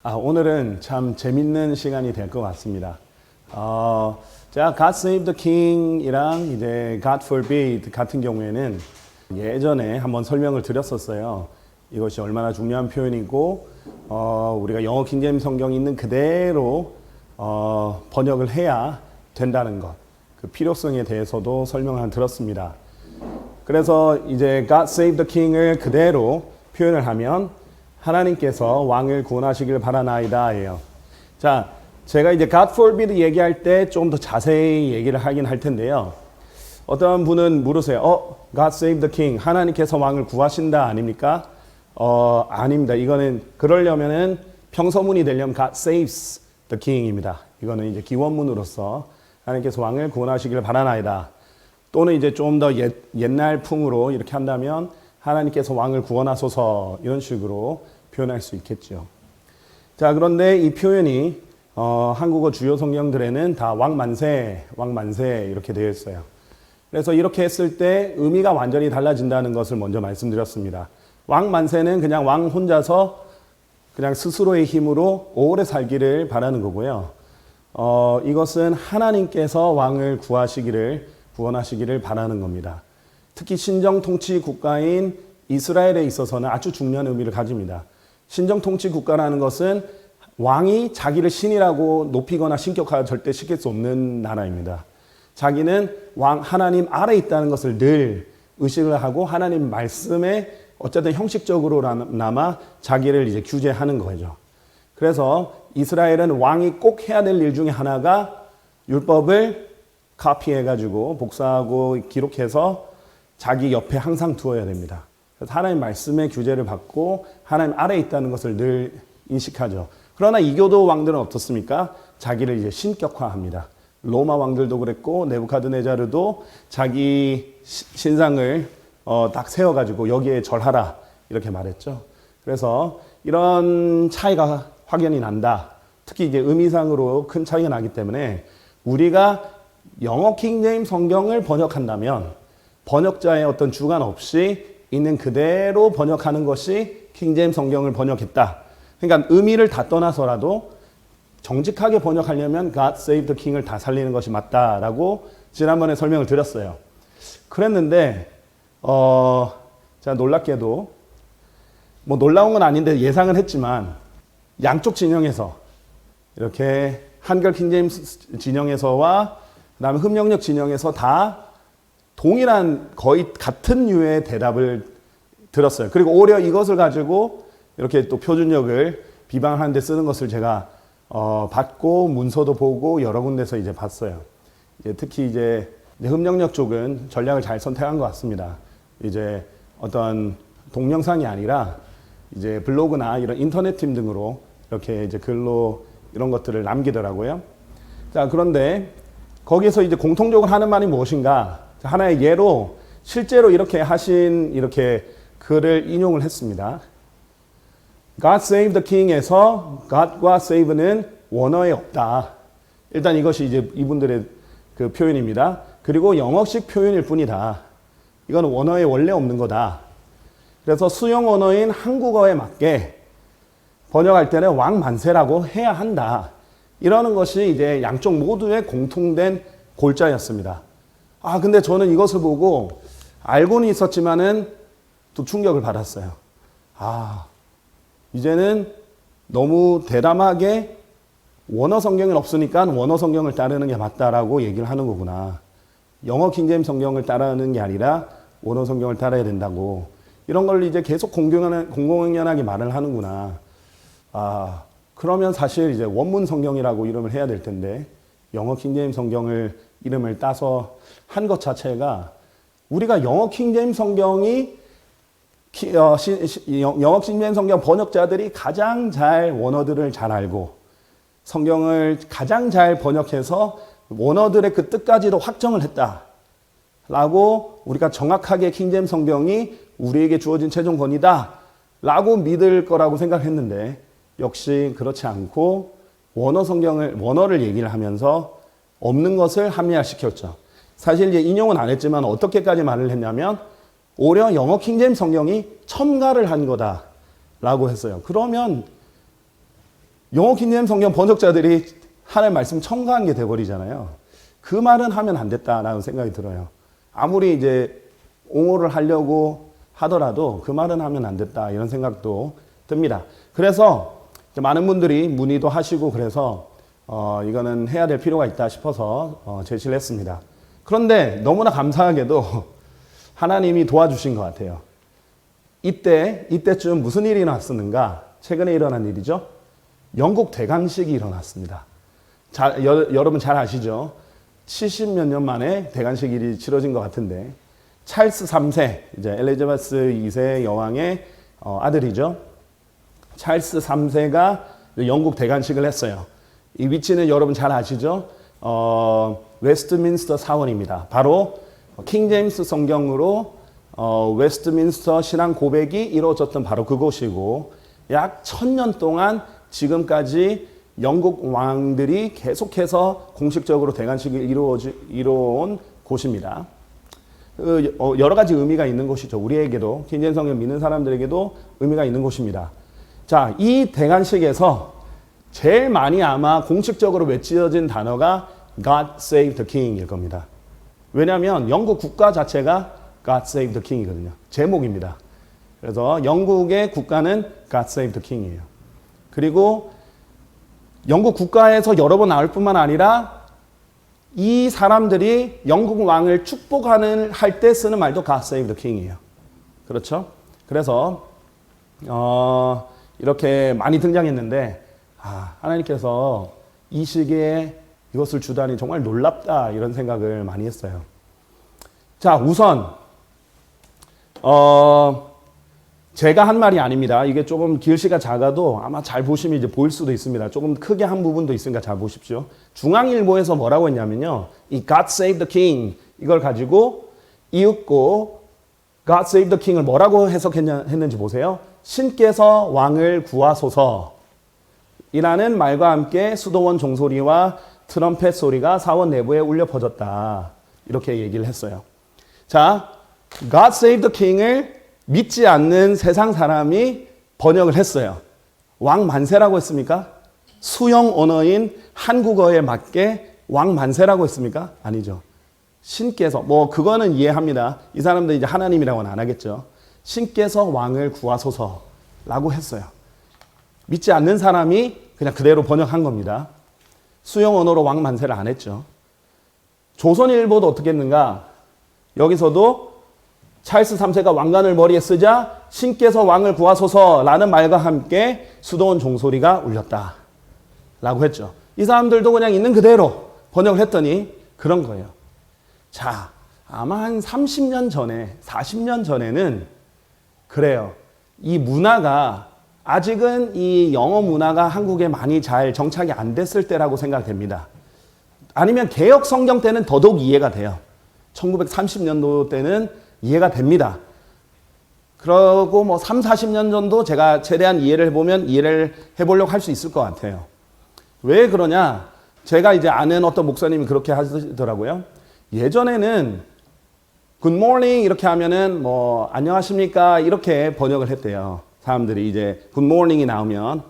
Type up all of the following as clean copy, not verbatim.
오늘은 참 재밌는 시간이 될 것 같습니다. 제가 God Save the King이랑 이제 God Forbid 같은 경우에는 예전에 한번 설명을 드렸었어요. 이것이 얼마나 중요한 표현이고, 우리가 영어 킹제임스 성경이 있는 그대로 번역을 해야 된다는 것, 그 필요성에 대해서도 설명을 들었습니다. 그래서 이제 God Save the King을 그대로 표현을 하면 하나님께서 왕을 구원하시길 바라나이다예요. 자, 제가 이제 God forbid 얘기할 때 좀 더 자세히 얘기를 하긴 할 텐데요. 어떤 분은 물으세요. God save the king. 하나님께서 왕을 구하신다 아닙니까? 아닙니다. 이거는 그러려면은 평서문이 되려면 God saves the king입니다. 이거는 이제 기원문으로서 하나님께서 왕을 구원하시길 바라나이다. 또는 이제 좀 더 옛날 풍으로 이렇게 한다면 하나님께서 왕을 구원하소서 이런 식으로 표현할 수 있겠죠. 자, 그런데 이 표현이 한국어 주요 성경들에는 다 왕만세, 왕만세 이렇게 되어 있어요. 그래서 이렇게 했을 때 의미가 완전히 달라진다는 것을 먼저 말씀드렸습니다. 왕만세는 그냥 왕 혼자서 그냥 스스로의 힘으로 오래 살기를 바라는 거고요. 이것은 하나님께서 왕을 구원하시기를 바라는 겁니다. 특히 신정 통치 국가인 이스라엘에 있어서는 아주 중요한 의미를 가집니다. 신정 통치 국가라는 것은 왕이 자기를 신이라고 높이거나 신격화 절대 시킬 수 없는 나라입니다. 자기는 하나님 아래 있다는 것을 늘 의식을 하고 하나님 말씀에 어쨌든 형식적으로나마 자기를 이제 규제하는 거죠. 그래서 이스라엘은 왕이 꼭 해야 될 일 중에 하나가 율법을 카피해가지고 복사하고 기록해서 자기 옆에 항상 두어야 됩니다. 그래서 하나님 말씀의 규제를 받고 하나님 아래에 있다는 것을 늘 인식하죠. 그러나 이교도 왕들은 어떻습니까? 자기를 이제 신격화합니다. 로마 왕들도 그랬고 네부카드네자르도 자기 신상을 딱 세워가지고 여기에 절하라 이렇게 말했죠. 그래서 이런 차이가 확연히 난다. 특히 이제 의미상으로 큰 차이가 나기 때문에 우리가 영어 킹제임스 성경을 번역한다면 번역자의 어떤 주관 없이 있는 그대로 번역하는 것이 킹제임스 성경을 번역했다. 그러니까 의미를 다 떠나서라도 정직하게 번역하려면 God Save the King을 다 살리는 것이 맞다라고 지난번에 설명을 드렸어요. 그랬는데 제가 놀랍게도 뭐 놀라운 건 아닌데 예상은 했지만 양쪽 진영에서 이렇게 한글 킹제임스 진영에서와 그다음에 흡력력 진영에서 다 동일한 거의 같은 류의 대답을 들었어요. 그리고 오히려 이것을 가지고 이렇게 또 표준역을 비방하는 데 쓰는 것을 제가 봤고 문서도 보고 여러 군데서 이제 봤어요. 특히 이제 흡력력 쪽은 전략을 잘 선택한 것 같습니다. 이제 어떤 동영상이 아니라 이제 블로그나 이런 인터넷 팀 등으로 이렇게 이제 글로 이런 것들을 남기더라고요. 자, 그런데 거기서 이제 공통적으로 하는 말이 무엇인가? 하나의 예로 실제로 이렇게 하신 이렇게 글을 인용을 했습니다. God save the king에서 God과 save는 원어에 없다. 일단 이것이 이제 이분들의 그 표현입니다. 그리고 영어식 표현일 뿐이다. 이건 원어에 원래 없는 거다. 그래서 수용 언어인 한국어에 맞게 번역할 때는 왕만세라고 해야 한다. 이러는 것이 이제 양쪽 모두의 공통된 골자였습니다. 근데 저는 이것을 보고 알고는 있었지만은 또 충격을 받았어요. 이제는 너무 대담하게 원어 성경은 없으니까 원어 성경을 따르는 게 맞다라고 얘기를 하는 거구나. 영어 킹제임스 성경을 따르는 게 아니라 원어 성경을 따라야 된다고. 이런 걸 이제 계속 공공연하게 말을 하는구나. 그러면 사실 이제 원문 성경이라고 이름을 해야 될 텐데 영어 킹제임스 성경을 이름을 따서 한 것 자체가 우리가 영어 킹제임스 성경이 영어 킹제임스 성경 번역자들이 가장 잘 원어들을 잘 알고 성경을 가장 잘 번역해서 원어들의 그 뜻까지도 확정을 했다라고 우리가 정확하게 킹제임스 성경이 우리에게 주어진 최종 권위다라고 믿을 거라고 생각했는데 역시 그렇지 않고 원어를 얘기를 하면서 없는 것을 합리화시켰죠. 사실 이제 인용은 안 했지만 어떻게까지 말을 했냐면 오히려 영어 킹제임스 성경이 첨가를 한 거다라고 했어요. 그러면 영어 킹제임 성경 번역자들이 하나님 말씀 첨가한 게 돼버리잖아요. 그 말은 하면 안 됐다라는 생각이 들어요. 아무리 이제 옹호를 하려고 하더라도 그 말은 하면 안 됐다 이런 생각도 듭니다. 그래서 많은 분들이 문의도 하시고 그래서 이거는 해야 될 필요가 있다 싶어서 제시를 했습니다. 그런데 너무나 감사하게도 하나님이 도와주신 것 같아요. 이때쯤 무슨 일이 일어났었는가? 최근에 일어난 일이죠. 영국 대강식이 일어났습니다. 여러분 잘 아시죠? 70몇 년 만에 대강식이 치러진 것 같은데 찰스 3세, 이제 엘리자베스 2세 여왕의 아들이죠. 찰스 3세가 영국 대관식을 했어요. 이 위치는 여러분 잘 아시죠? 웨스트민스터 사원입니다. 바로 킹제임스 성경으로 웨스트민스터 신앙 고백이 이루어졌던 바로 그곳이고 약 1000년 동안 지금까지 영국 왕들이 계속해서 공식적으로 대관식을 이루어온 곳입니다. 여러 가지 의미가 있는 곳이죠. 우리에게도 킹제임스 성경 믿는 사람들에게도 의미가 있는 곳입니다. 자, 이 대관식에서 제일 많이 아마 공식적으로 외쳐진 단어가 God Save the King일 겁니다. 왜냐하면 영국 국가 자체가 God Save the King이거든요. 제목입니다. 그래서 영국의 국가는 God Save the King이에요. 그리고 영국 국가에서 여러 번 나올 뿐만 아니라 이 사람들이 영국 왕을 축복하는 할 때 쓰는 말도 God Save the King이에요. 그렇죠? 그래서 이렇게 많이 등장했는데 하나님께서 이 시기에 이것을 주다니 정말 놀랍다 이런 생각을 많이 했어요. 자, 우선 제가 한 말이 아닙니다. 이게 조금 글씨가 작아도 아마 잘 보시면 이제 보일 수도 있습니다. 조금 크게 한 부분도 있으니까 잘 보십시오. 중앙일보에서 뭐라고 했냐면요. 이 God Save the King 이걸 가지고 이윽고 God Save the King을 뭐라고 해석했는지 보세요. 신께서 왕을 구하소서 이라는 말과 함께 수도원 종소리와 트럼펫 소리가 사원 내부에 울려 퍼졌다. 이렇게 얘기를 했어요. 자, God Save the King을 믿지 않는 세상 사람이 번역을 했어요. 왕 만세라고 했습니까? 수용 언어인 한국어에 맞게 왕 만세라고 했습니까? 아니죠. 신께서, 그거는 이해합니다. 이 사람들 이제 하나님이라고는 안 하겠죠. 신께서 왕을 구하소서라고 했어요. 믿지 않는 사람이 그냥 그대로 번역한 겁니다. 수용 언어로 왕 만세를 안 했죠. 조선일보도 어떻게 했는가? 여기서도 찰스 3세가 왕관을 머리에 쓰자 신께서 왕을 구하소서라는 말과 함께 수도원 종소리가 울렸다 라고 했죠. 이 사람들도 그냥 있는 그대로 번역을 했더니 그런 거예요. 자, 아마 한 30년 전에 40년 전에는 그래요. 이 문화가 아직은 이 영어 문화가 한국에 많이 잘 정착이 안 됐을 때라고 생각됩니다. 아니면 개혁 성경 때는 더더욱 이해가 돼요. 1930년도 때는 이해가 됩니다. 그러고 3, 40년 전도 제가 최대한 이해를 해보면 이해를 해보려고 할 수 있을 것 같아요. 왜 그러냐? 제가 이제 아는 어떤 목사님이 그렇게 하시더라고요. 예전에는 Good morning 이렇게 하면은 안녕하십니까 이렇게 번역을 했대요. 사람들이 이제 Good morning이 나오면.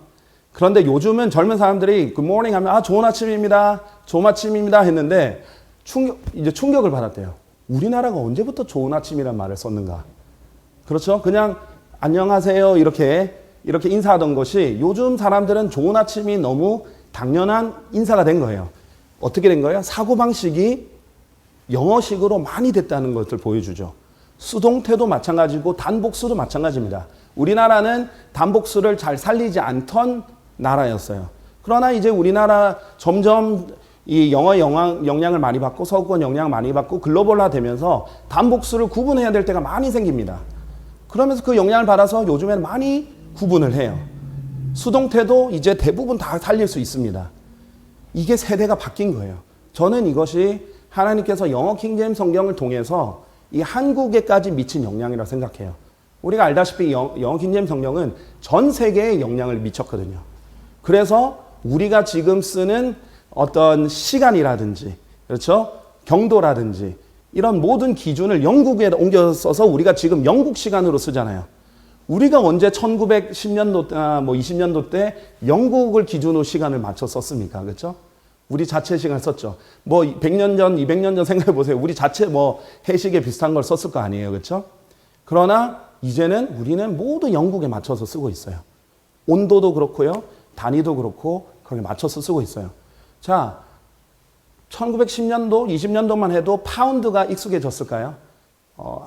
그런데 요즘은 젊은 사람들이 Good morning 하면 좋은 아침입니다. 좋은 아침입니다 했는데 충격을 받았대요. 우리나라가 언제부터 좋은 아침이란 말을 썼는가? 그렇죠? 그냥 안녕하세요 이렇게 인사하던 것이 요즘 사람들은 좋은 아침이 너무 당연한 인사가 된 거예요. 어떻게 된 거예요? 사고방식이 영어식으로 많이 됐다는 것을 보여주죠. 수동태도 마찬가지고 단복수도 마찬가지입니다. 우리나라는 단복수를 잘 살리지 않던 나라였어요. 그러나 이제 우리나라 점점 이 영어 영향을 많이 받고 서구권 영향을 많이 받고 글로벌화 되면서 단복수를 구분해야 될 때가 많이 생깁니다. 그러면서 그 영향을 받아서 요즘에는 많이 구분을 해요. 수동태도 이제 대부분 다 살릴 수 있습니다. 이게 세대가 바뀐 거예요. 저는 이것이 하나님께서 영어 킹제임 성경을 통해서 이 한국에까지 미친 영향이라고 생각해요. 우리가 알다시피 영어 킹제임 성경은 전 세계에 영향을 미쳤거든요. 그래서 우리가 지금 쓰는 어떤 시간이라든지, 그렇죠? 경도라든지, 이런 모든 기준을 영국에 옮겨 써서 우리가 지금 영국 시간으로 쓰잖아요. 우리가 언제 1910년도, 뭐 20년도 때 영국을 기준으로 시간을 맞춰 썼습니까? 그렇죠? 우리 자체 시간 썼죠. 뭐 100년 전, 200년 전 생각해 보세요. 우리 자체 뭐 해시계 비슷한 걸 썼을 거 아니에요. 그렇죠? 그러나 이제는 우리는 모두 영국에 맞춰서 쓰고 있어요. 온도도 그렇고요. 단위도 그렇고 거기에 맞춰서 쓰고 있어요. 자, 1910년도, 20년도만 해도 파운드가 익숙해졌을까요?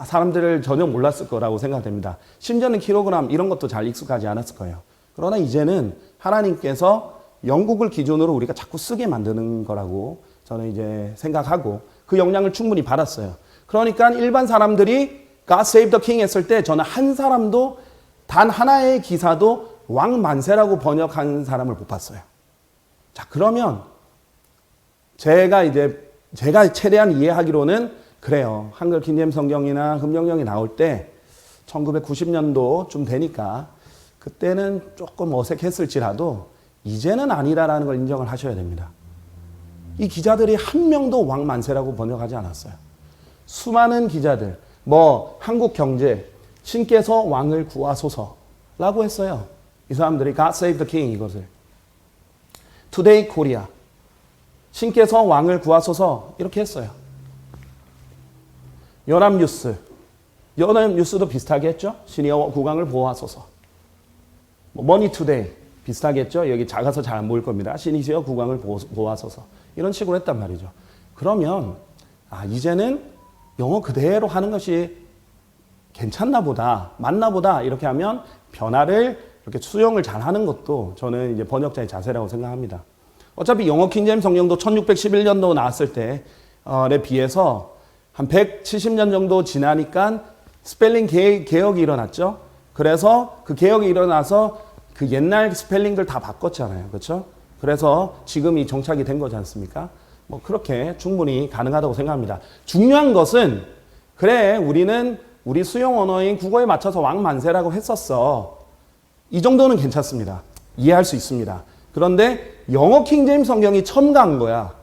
사람들을 전혀 몰랐을 거라고 생각됩니다. 심지어는 킬로그램 이런 것도 잘 익숙하지 않았을 거예요. 그러나 이제는 하나님께서 영국을 기준으로 우리가 자꾸 쓰게 만드는 거라고 저는 이제 생각하고 그 영향을 충분히 받았어요. 그러니까 일반 사람들이 God Save the King 했을 때 저는 한 사람도 단 하나의 기사도 왕 만세라고 번역한 사람을 못 봤어요. 자, 그러면 제가 최대한 이해하기로는 그래요. 한글 킹제임스 성경이나 금명령이 나올 때 1990년도쯤 되니까 그때는 조금 어색했을지라도 이제는 아니라는 걸 인정을 하셔야 됩니다. 이 기자들이 한 명도 왕 만세라고 번역하지 않았어요. 수많은 기자들, 뭐 한국경제, 신께서 왕을 구하소서라고 했어요. 이 사람들이 God Save the King 이것을. Today Korea, 신께서 왕을 구하소서 이렇게 했어요. 연합뉴스도 비슷하게 했죠. 신이여 국왕을 보호하소서. 머니투데이 비슷하게 했죠. 여기 작아서 잘 안 보일 겁니다. 신이시여 국왕을 보호하소서. 이런 식으로 했단 말이죠. 그러면 이제는 영어 그대로 하는 것이 괜찮나 보다, 맞나 보다 이렇게 하면 변화를 이렇게 수용을 잘 하는 것도 저는 이제 번역자의 자세라고 생각합니다. 어차피 영어 킹제임스 성경도 1611년도 나왔을 때에 비해서 한 170년 정도 지나니까 스펠링 개혁이 일어났죠. 그래서 그 개혁이 일어나서 그 옛날 스펠링들 다 바꿨잖아요. 그렇죠? 그래서 지금이 정착이 된 거지 않습니까? 뭐 그렇게 충분히 가능하다고 생각합니다. 중요한 것은 그래 우리는 우리 수용 언어인 국어에 맞춰서 왕만세라고 했었어. 이 정도는 괜찮습니다. 이해할 수 있습니다. 그런데 영어 킹제임스 성경이 첨가한 거야.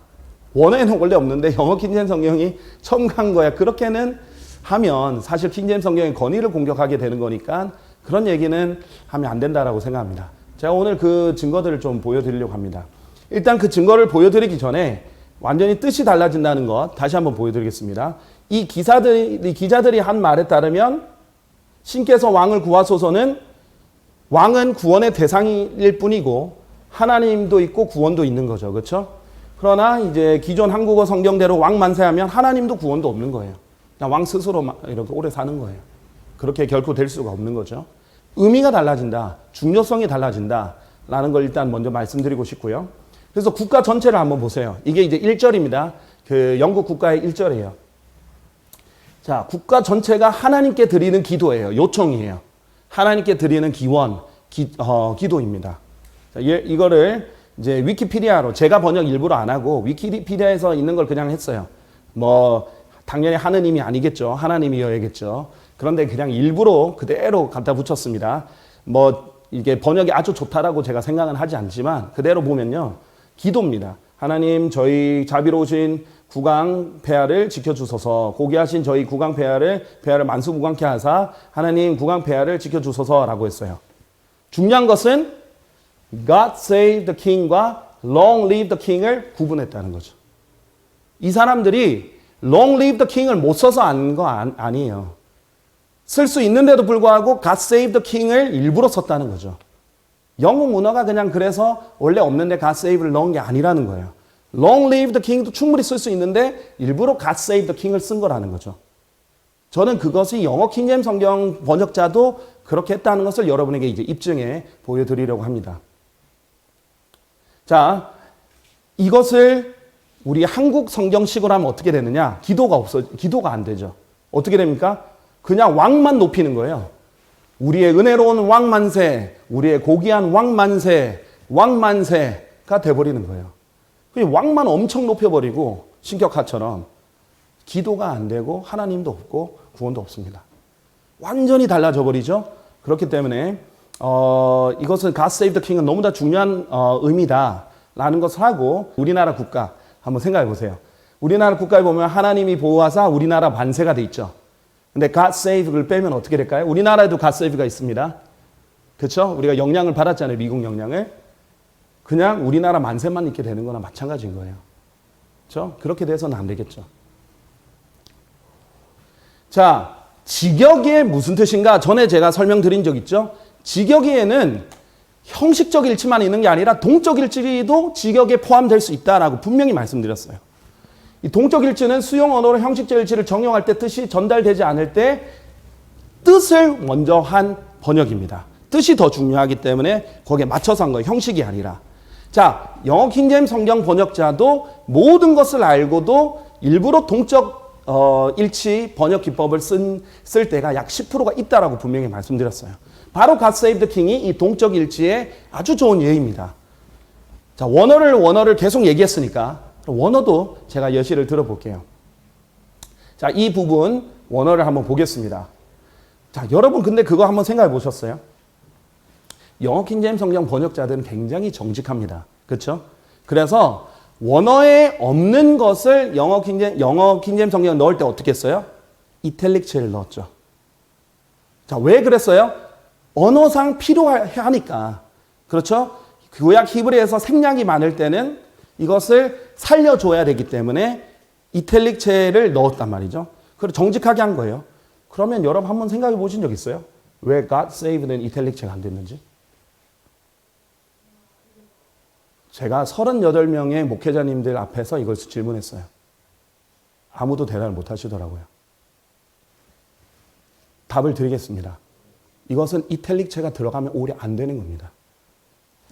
원어에는 원래 없는데 영어 킹제임스 성경이 첨가한 거야. 그렇게는 하면 사실 킹제임스 성경의 권위를 공격하게 되는 거니까 그런 얘기는 하면 안 된다라고 생각합니다. 제가 오늘 그 증거들을 좀 보여드리려고 합니다. 일단 그 증거를 보여드리기 전에 완전히 뜻이 달라진다는 것 다시 한번 보여드리겠습니다. 이 기자들이 한 말에 따르면 신께서 왕을 구하소서는 왕은 구원의 대상일 뿐이고 하나님도 있고 구원도 있는 거죠. 그렇죠? 그러나 이제 기존 한국어 성경대로 왕 만세하면 하나님도 구원도 없는 거예요. 그냥 왕 스스로 이렇게 오래 사는 거예요. 그렇게 결코 될 수가 없는 거죠. 의미가 달라진다. 중요성이 달라진다. 라는 걸 일단 먼저 말씀드리고 싶고요. 그래서 국가 전체를 한번 보세요. 이게 이제 1절입니다. 그 영국 국가의 1절이에요. 자, 국가 전체가 하나님께 드리는 기도예요. 요청이에요. 하나님께 드리는 기도입니다. 자, 이거를 이제 위키피디아로 제가 번역 일부러 안 하고 위키피디아에서 있는 걸 그냥 했어요. 뭐 당연히 하느님이 아니겠죠. 하나님이어야겠죠. 그런데 그냥 일부러 그대로 갖다 붙였습니다. 뭐 이게 번역이 아주 좋다라고 제가 생각은 하지 않지만 그대로 보면요. 기도입니다. 하나님 저희 자비로우신 국왕 폐하를 지켜주소서. 고귀하신 저희 국왕 폐하를 만수무강케 하사 하나님 국왕 폐하를 지켜주소서라고 했어요. 중요한 것은 God Save the King과 Long Live the King을 구분했다는 거죠. 이 사람들이 Long Live the King을 못 써서 안 거 아니에요. 쓸 수 있는데도 불구하고 God Save the King을 일부러 썼다는 거죠. 영국 문화가 그냥 그래서 원래 없는데 God Save를 넣은 게 아니라는 거예요. Long Live the King도 충분히 쓸 수 있는데 일부러 God Save the King을 쓴 거라는 거죠. 저는 그것이 영어 킹제임스 성경 번역자도 그렇게 했다는 것을 여러분에게 이제 입증해 보여드리려고 합니다. 자, 이것을 우리 한국 성경식으로 하면 어떻게 되느냐? 기도가 안 되죠. 어떻게 됩니까? 그냥 왕만 높이는 거예요. 우리의 은혜로운 왕만세, 우리의 고귀한 왕만세가 돼버리는 거예요. 왕만 엄청 높여버리고 신격화처럼 기도가 안 되고 하나님도 없고 구원도 없습니다. 완전히 달라져 버리죠. 그렇기 때문에 이것은 God Save the King은 너무나 중요한 의미다라는 것을 하고 우리나라 국가 한번 생각해 보세요. 우리나라 국가에 보면 하나님이 보호하사 우리나라 만세가 돼 있죠. 근데 God save를 빼면 어떻게 될까요? 우리나라에도 God save가 있습니다. 그렇죠? 우리가 영향을 받았잖아요. 미국 영향을. 그냥 우리나라 만세만 있게 되는 거나 마찬가지인 거예요. 그렇죠? 그렇게 돼서는 안 되겠죠. 자, 직역이 무슨 뜻인가? 전에 제가 설명드린 적 있죠? 직역에는 형식적 일치만 있는 게 아니라 동적 일치도 직역에 포함될 수 있다라고 분명히 말씀드렸어요. 이 동적 일치는 수용 언어로 형식적 일치를 정용할 때 뜻이 전달되지 않을 때 뜻을 먼저 한 번역입니다. 뜻이 더 중요하기 때문에 거기에 맞춰서 한 거예요. 형식이 아니라. 자, 영어 킹제임스 성경 번역자도 모든 것을 알고도 일부러 동적 일치 번역 기법을 쓸 때가 약 10%가 있다라고 분명히 말씀드렸어요. 바로 God Save the King이 이 동적 일치의 아주 좋은 예입니다. 자, 원어를 계속 얘기했으니까 원어도 제가 예시를 들어볼게요. 자, 이 부분 원어를 한번 보겠습니다. 자, 여러분 근데 그거 한번 생각해 보셨어요? 영어 킹제임스 성경 번역자들은 굉장히 정직합니다. 그렇죠? 그래서 원어에 없는 것을 영어 킹제임스 성경에 넣을 때 어떻게 했어요? 이탈릭체를 넣었죠. 자, 왜 그랬어요? 언어상 필요하니까. 그렇죠? 구약 히브리에서 생략이 많을 때는 이것을 살려줘야 되기 때문에 이탈릭체를 넣었단 말이죠. 그리고 정직하게 한 거예요. 그러면 여러분 한번 생각해 보신 적 있어요? 왜 God Save는 이탈릭체가 안 됐는지? 제가 38명의 목회자님들 앞에서 이걸 질문했어요. 아무도 대답을 못 하시더라고요. 답을 드리겠습니다. 이것은 이탈릭체가 들어가면 오히려 안 되는 겁니다.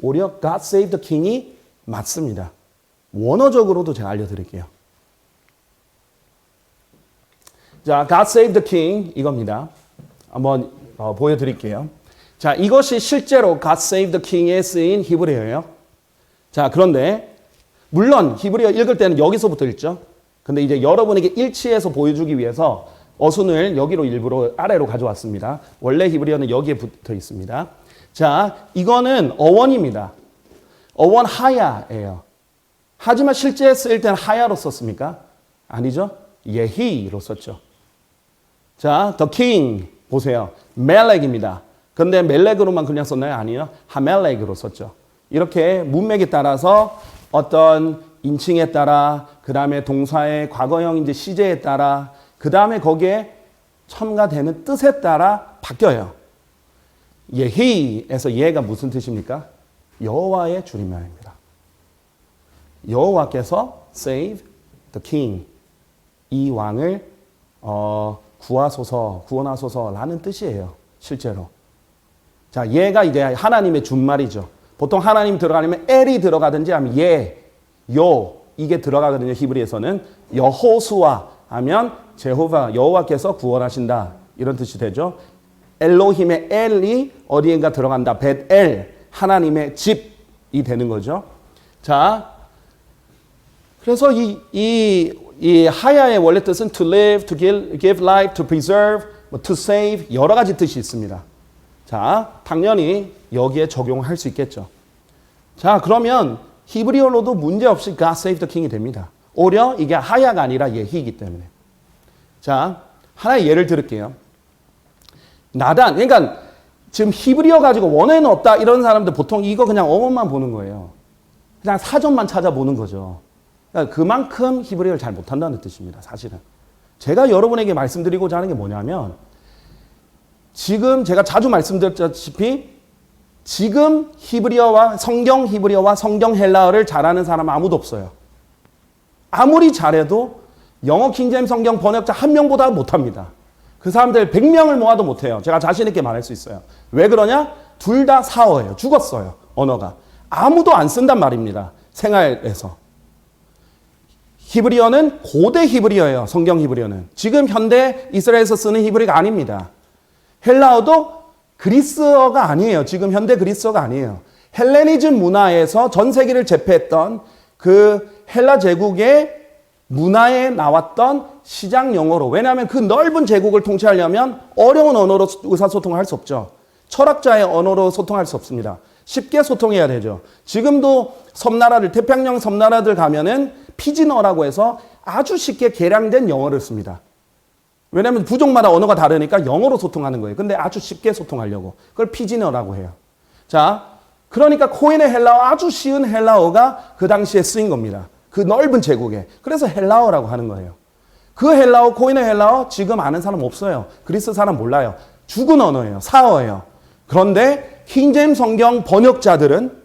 오히려 God Save the King이 맞습니다. 원어적으로도 제가 알려드릴게요. 자, God Save the King 이겁니다. 한번 보여드릴게요. 자, 이것이 실제로 God Save the King에 쓰인 히브리어예요. 자, 그런데 물론 히브리어 읽을 때는 여기서부터 읽죠. 근데 이제 여러분에게 일치해서 보여주기 위해서 어순을 여기로 일부러 아래로 가져왔습니다. 원래 히브리어는 여기에 붙어 있습니다. 자, 이거는 어원입니다. 어원 하야예요. 하지만 실제 쓸 때는 하야로 썼습니까? 아니죠. 예히로 썼죠. 자, the king 보세요. 멜렉입니다. 근데 멜렉으로만 그냥 썼나요? 아니요. 하멜렉으로 썼죠. 이렇게 문맥에 따라서 어떤 인칭에 따라, 그 다음에 동사의 과거형 이제 시제에 따라, 그 다음에 거기에 첨가되는 뜻에 따라 바뀌어요. 예히에서 예가 무슨 뜻입니까? 여호와의 줄임말입니다. 여호와께서 save the king, 이 왕을 구원하소서라는 뜻이에요. 실제로. 자, 예가 이제 하나님의 준말이죠. 보통 하나님 들어가려면 엘이 들어가든지 하면 이게 들어가거든요. 히브리에서는 여호수아 하면 제호바, 여호와께서 구원하신다 이런 뜻이 되죠. 엘로힘의 엘이 어디인가 들어간다. 벳엘, 하나님의 집이 되는 거죠. 자, 그래서 이 하야의 원래 뜻은 to live, to give life, to preserve, to save 여러 가지 뜻이 있습니다. 자, 당연히 여기에 적용할 수 있겠죠. 자, 그러면 히브리어로도 문제없이 God Save the King이 됩니다. 오히려 이게 하야가 아니라 예히이기 때문에. 자, 하나의 예를 들을게요. 나단, 그러니까 지금 히브리어 가지고 원어에 넣었다 이런 사람들 보통 이거 그냥 어원만 보는 거예요. 그냥 사전만 찾아보는 거죠. 그러니까 그만큼 히브리어를 잘 못한다는 뜻입니다. 사실은. 제가 여러분에게 말씀드리고자 하는 게 뭐냐면 지금 제가 자주 말씀드렸다시피 지금 성경 히브리어와 성경 헬라어를 잘하는 사람 아무도 없어요. 아무리 잘해도 영어 킹제임스 성경 번역자 한 명보다 못합니다. 그 사람들 100명을 모아도 못해요. 제가 자신 있게 말할 수 있어요. 왜 그러냐? 둘 다 사어예요. 죽었어요. 언어가. 아무도 안 쓴단 말입니다. 생활에서. 히브리어는 고대 히브리어예요. 성경 히브리어는. 지금 현대 이스라엘에서 쓰는 히브리가 아닙니다. 헬라어도 그리스어가 아니에요. 지금 현대 그리스어가 아니에요. 헬레니즘 문화에서 전 세계를 제패했던 그 헬라 제국의 문화에 나왔던 시장 용어로. 왜냐하면 그 넓은 제국을 통치하려면 어려운 언어로 의사소통을 할 수 없죠. 철학자의 언어로 소통할 수 없습니다. 쉽게 소통해야 되죠. 지금도 섬나라들, 태평양 섬나라들 가면은 피지너라고 해서 아주 쉽게 개량된 영어를 씁니다. 왜냐하면 부족마다 언어가 다르니까 영어로 소통하는 거예요. 근데 아주 쉽게 소통하려고. 그걸 피지너라고 해요. 자, 그러니까 코인의 헬라어, 아주 쉬운 헬라어가 그 당시에 쓰인 겁니다. 그 넓은 제국에. 그래서 헬라어라고 하는 거예요. 그 헬라어, 코인의 헬라어 지금 아는 사람 없어요. 그리스 사람 몰라요. 죽은 언어예요. 사어예요. 그런데 킹제임 성경 번역자들은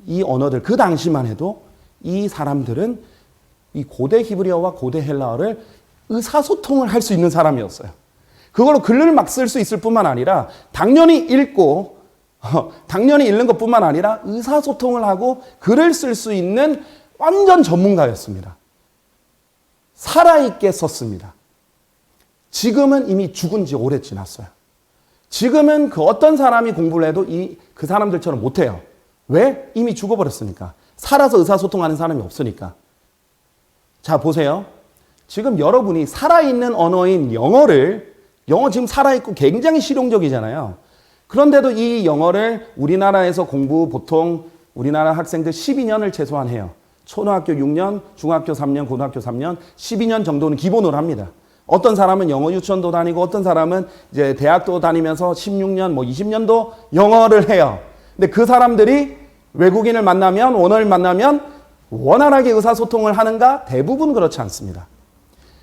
이 언어들, 그 당시만 해도 이 사람들은 이 고대 히브리어와 고대 헬라어를 의사소통을 할 수 있는 사람이었어요. 그걸로 글을 막 쓸 수 있을 뿐만 아니라 당연히 읽고 당연히 읽는 것뿐만 아니라 의사소통을 하고 글을 쓸 수 있는 완전 전문가였습니다. 살아있게 썼습니다. 지금은 이미 죽은 지 오래 지났어요. 지금은 그 어떤 사람이 공부를 해도 그 사람들처럼 못해요. 왜? 이미 죽어버렸으니까. 살아서 의사소통하는 사람이 없으니까. 자, 보세요. 지금 여러분이 살아있는 언어인 영어 지금 살아있고 굉장히 실용적이잖아요. 그런데도 이 영어를 우리나라에서 공부 보통 우리나라 학생들 12년을 최소한 해요. 초등학교 6년, 중학교 3년, 고등학교 3년, 12년 정도는 기본으로 합니다. 어떤 사람은 영어 유치원도 다니고 어떤 사람은 이제 대학도 다니면서 16년, 20년도 영어를 해요. 근데 그 사람들이 외국인을 만나면, 원어를 만나면 원활하게 의사소통을 하는가? 대부분 그렇지 않습니다.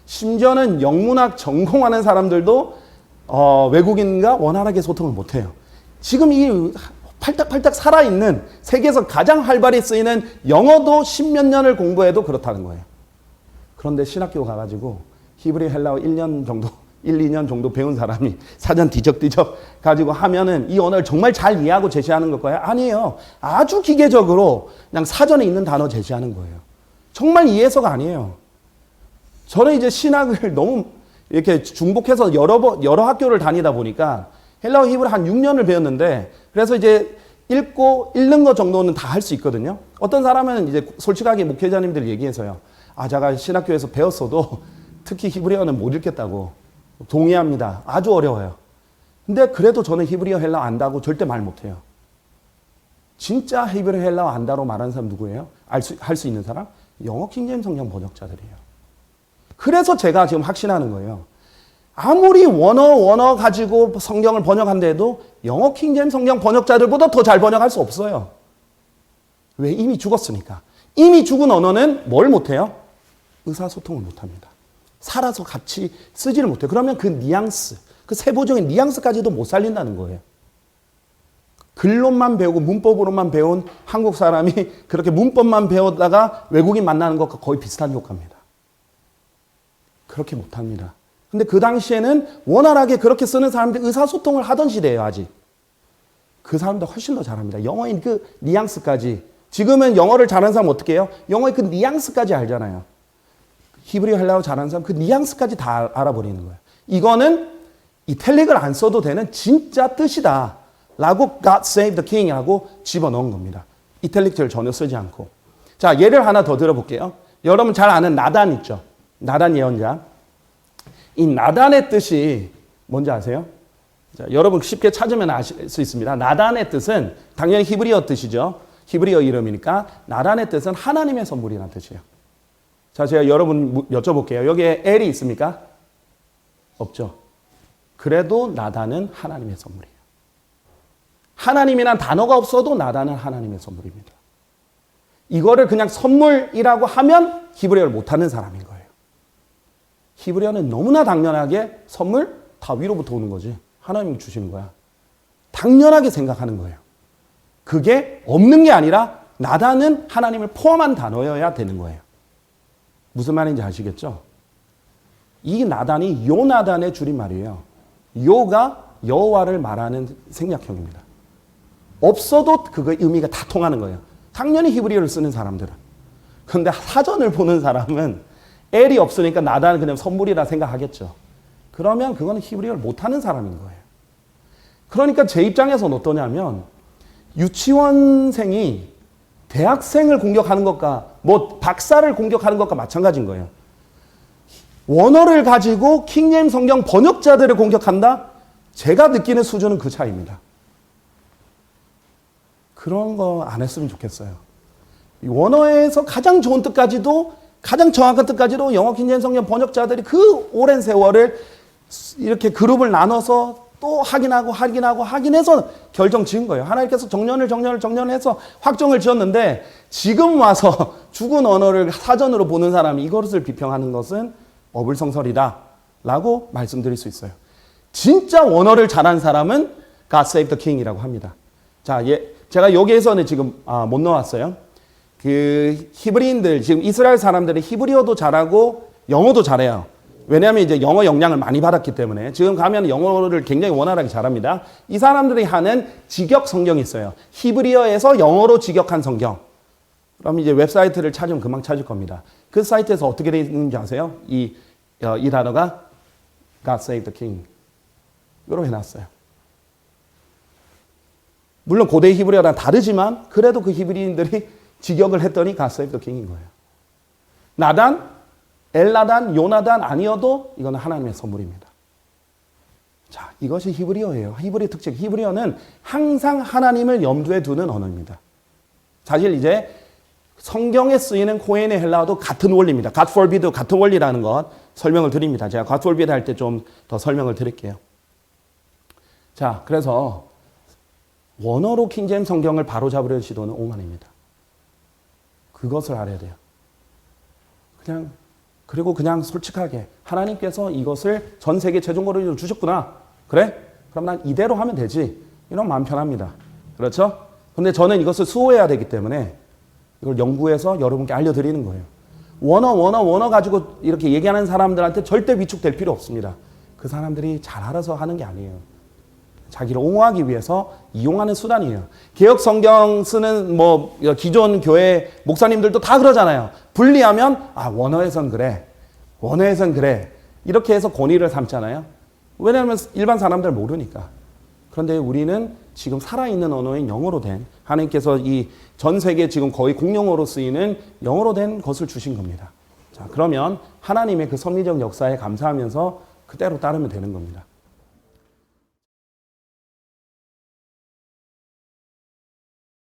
심지어는 영문학 전공하는 사람들도 외국인과 원활하게 소통을 못해요. 지금 이 팔딱팔딱 살아있는 세계에서 가장 활발히 쓰이는 영어도 10몇 년을 공부해도 그렇다는 거예요. 그런데 신학교 가가지고 히브리 헬라어 1년 정도, 1, 2년 정도 배운 사람이 사전 뒤적뒤적 가지고 하면은 이 언어를 정말 잘 이해하고 제시하는 걸까요? 아니에요. 아주 기계적으로 그냥 사전에 있는 단어 제시하는 거예요. 정말 이해서가 아니에요. 저는 이제 신학을 너무 이렇게 중복해서 여러 학교를 다니다 보니까 헬라어 히브리 한 6년을 배웠는데 그래서 이제 읽는 것 정도는 다 할 수 있거든요. 어떤 사람은 이제 솔직하게 목회자님들 얘기해서요. 제가 신학교에서 배웠어도 특히 히브리어는 못 읽겠다고. 동의합니다. 아주 어려워요. 근데 그래도 저는 히브리어 헬라어 안다고 절대 말 못해요. 진짜 히브리어 헬라어 안다로 말하는 사람 누구예요? 할 수 있는 사람? 영어 킹제임 성경 번역자들이에요. 그래서 제가 지금 확신하는 거예요. 아무리 원어 가지고 성경을 번역한데도 영어 킹제임 성경 번역자들보다 더 잘 번역할 수 없어요. 왜? 이미 죽었으니까. 이미 죽은 언어는 뭘 못해요? 의사소통을 못합니다. 살아서 같이 쓰지를 못해요. 그러면 그 뉘앙스, 그 세부적인 뉘앙스까지도 못 살린다는 거예요. 글로만 배우고 문법으로만 배운 한국 사람이 그렇게 문법만 배우다가 외국인 만나는 것과 거의 비슷한 효과입니다. 그렇게 못합니다. 근데 그 당시에는 원활하게 그렇게 쓰는 사람들이 의사소통을 하던 시대예요, 아직. 그 사람들 훨씬 더 잘합니다. 영어인 그 뉘앙스까지. 지금은 영어를 잘하는 사람 어떻게 해요? 영어의 그 뉘앙스까지 알잖아요. 히브리어 헬라어 잘하는 사람 그 뉘앙스까지 다 알아버리는 거예요. 이거는 이탈릭을 안 써도 되는 진짜 뜻이다. 라고 God save the king 하고 집어넣은 겁니다. 이탈릭절 전혀 쓰지 않고. 자, 예를 하나 더 들어볼게요. 여러분 잘 아는 나단 있죠? 나단 예언자. 이 나단의 뜻이 뭔지 아세요? 자, 여러분 쉽게 찾으면 아실 수 있습니다. 나단의 뜻은 당연히 히브리어 뜻이죠. 히브리어 이름이니까 나단의 뜻은 하나님의 선물이라는 뜻이에요. 자, 제가 여러분 여쭤볼게요. 여기에 엘이 있습니까? 없죠. 그래도 나단은 하나님의 선물이에요. 하나님이란 단어가 없어도 나단은 하나님의 선물입니다. 이거를 그냥 선물이라고 하면 히브리어를 못하는 사람인 거예요. 히브리어는 너무나 당연하게 선물 다 위로부터 오는 거지. 하나님이 주시는 거야. 당연하게 생각하는 거예요. 그게 없는 게 아니라 나단은 하나님을 포함한 단어여야 되는 거예요. 무슨 말인지 아시겠죠? 이 나단이 요나단의 줄임말이에요. 요가 여호와를 말하는 생략형입니다. 없어도 그거의 의미가 다 통하는 거예요. 당연히 히브리어를 쓰는 사람들은. 그런데 사전을 보는 사람은 엘이 없으니까 나단은 그냥 선물이라 생각하겠죠. 그러면 그거는 히브리어를 못하는 사람인 거예요. 그러니까 제 입장에서는 어떠냐면 유치원생이 대학생을 공격하는 것과 박사를 공격하는 것과 마찬가지인 거예요. 원어를 가지고 킹제임 성경 번역자들을 공격한다? 제가 느끼는 수준은 그 차이입니다. 그런 거 안 했으면 좋겠어요. 원어에서 가장 좋은 뜻까지도 가장 정확한 뜻까지도 영어 킹제임스 성경 번역자들이 그 오랜 세월을 이렇게 그룹을 나눠서 또 확인해서 결정 지은 거예요. 하나님께서 정년해서 확정을 지었는데 지금 와서 죽은 언어를 사전으로 보는 사람이 이것을 비평하는 것은 어불성설이다 라고 말씀드릴 수 있어요. 진짜 원어를 잘한 사람은 God Save the King이라고 합니다. 자, 제가 여기에서는 지금 못 넣었어요. 그 히브리인들, 지금 이스라엘 사람들이 히브리어도 잘하고 영어도 잘해요. 왜냐하면 이제 영어 영향을 많이 받았기 때문에 지금 가면 영어를 굉장히 원활하게 잘합니다. 이 사람들이 하는 직역 성경이 있어요. 히브리어에서 영어로 직역한 성경. 그럼 이제 웹사이트를 찾으면 금방 찾을 겁니다. 그 사이트에서 어떻게 되어 있는지 아세요? 이 단어가 God Save the King. 이렇게 해놨어요. 물론 고대 히브리어랑 다르지만 그래도 그 히브리인들이 직역을 했더니 God Save the King인 거예요. 나단, 엘나단, 요나단 아니어도 이건 하나님의 선물입니다. 자, 이것이 히브리어예요. 히브리어 특징. 히브리어는 항상 하나님을 염두에 두는 언어입니다. 사실 이제 성경에 쓰이는 코엔의 헬라어도 같은 원리입니다. God forbid 같은 원리라는 것 설명을 드립니다. 제가 God forbid 할 때 좀 더 설명을 드릴게요. 자, 그래서 원어로 킹제임스 성경을 바로잡으려는 시도는 오만입니다. 그것을 알아야 돼요. 그리고 그냥 솔직하게 하나님께서 이것을 전 세계 최종거론으로 주셨구나. 그래? 그럼 난 이대로 하면 되지. 이런 마음 편합니다. 그렇죠? 근데 저는 이것을 수호해야 되기 때문에 이걸 연구해서 여러분께 알려드리는 거예요. 원어 가지고 이렇게 얘기하는 사람들한테 절대 위축될 필요 없습니다. 그 사람들이 잘 알아서 하는 게 아니에요. 자기를 옹호하기 위해서 이용하는 수단이에요. 개혁 성경 쓰는 기존 교회 목사님들도 다 그러잖아요. 분리하면 원어에선 그래. 이렇게 해서 권위를 삼잖아요. 왜냐하면 일반 사람들 모르니까. 그런데 우리는 지금 살아있는 언어인 영어로 된 하나님께서 이 전 세계 지금 거의 공용어로 쓰이는 영어로 된 것을 주신 겁니다. 자, 그러면 하나님의 그 섭리적 역사에 감사하면서 그대로 따르면 되는 겁니다.